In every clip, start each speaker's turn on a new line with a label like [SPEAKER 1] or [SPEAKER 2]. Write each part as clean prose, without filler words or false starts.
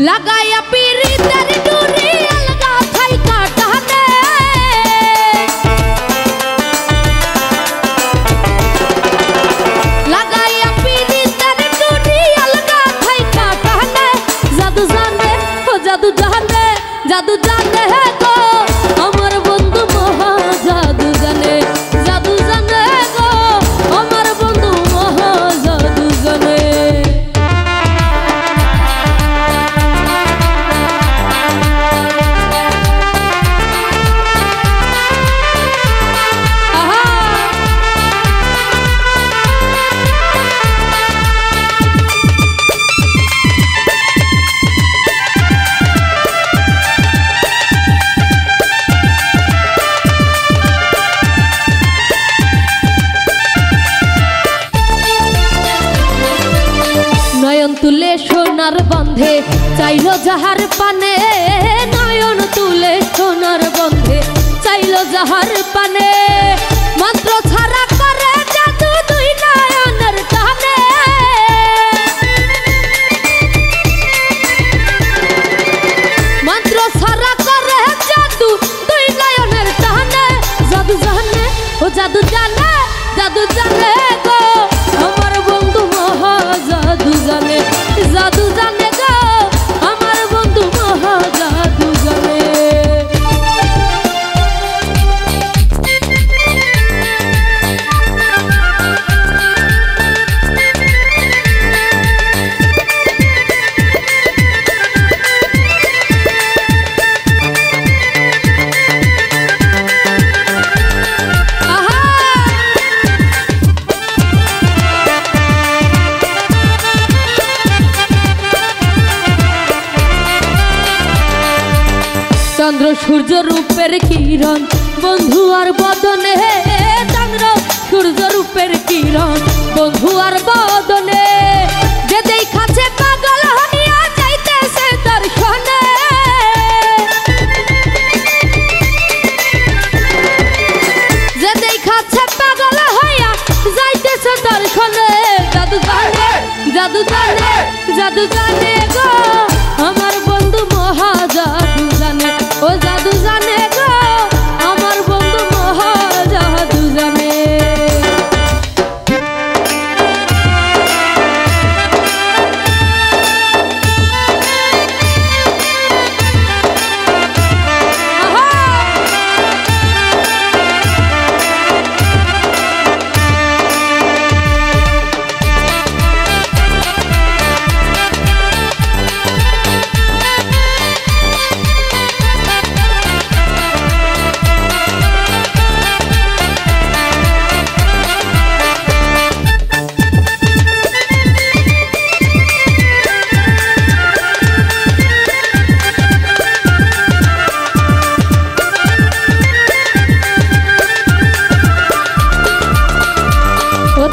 [SPEAKER 1] লাগাইয়া পিরিতের ডুরি আলগা থাইকা টানে লাগাইয়া পিরিতের ডুরি আলগা থাইকা টানে জাদু জানে ও জাদু জানে জাদু জানে গো আমার বন্ধু মহা জাদু জানে জাদু জানে গো আমার বন্ধু মহা জাদু জানে নয়ন তুলে সোনার বন্ধে চাইলো যাহার পানে নয়ন তুলে সোনার বন্ধে চাইলো যাহার পানে মন্ত্র ছাড়া করে জাদু দুই নয়নের টানে মন্ত্র ছাড়া করে জাদু দুই নয়নের টানে জাদু জানে ও জাদু জানে জাদু জানে গো আমার বন্ধু মহা জাদু জানে জাদু জানে গো আমার বন্ধু মহা জাদু জানে চন্দ্র সূর্য রূপের কিরণ বন্ধু আর বদনে চন্দ্র সূর্য রূপের কিরণ বন্ধু আর বদনে যে দেখাছে পাগল হইয়া যাইতেছে দর্শনে যে দেখাছে পাগল হইয়া যাইতেছে দর্শনে জাদু জানে জাদু জানে জাদু জানে গো আমার বন্ধু মহা জাদু জানে ও জাদু জানে গো আমার বন্ধু মহা জাদু জানে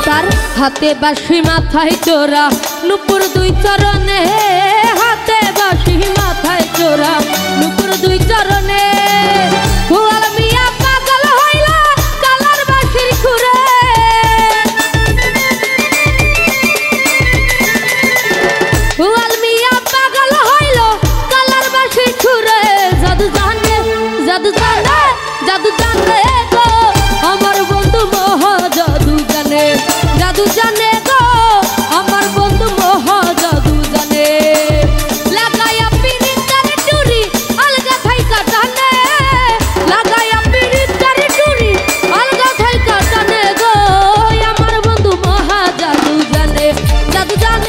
[SPEAKER 1] তার হাতে বাঁশি মাথায় চোরা নুপুর দুই চরণে হাতে বাঁশি মাথায় চোরা নুপুর দুই চরণে গোয়াল মিয়া পাগল হইল কালার বাঁশির খুরে গোয়াল মিয়া পাগল হইল কালার বাঁশির খুরে জাদু জানে জাদু জানে জাদু জানে গো আমার বন্ধু মহা জাদু জানে জাদু জানে গো আমার বন্ধু মহা জাদু জানে লাগাইয়া পিরিতের ডুরি আলগা থাইকা টানে লাগাইয়া পিরিতের ডুরি আলগা থাইকা টানে গো আমার বন্ধু মহা জাদু জানে জাদু জানে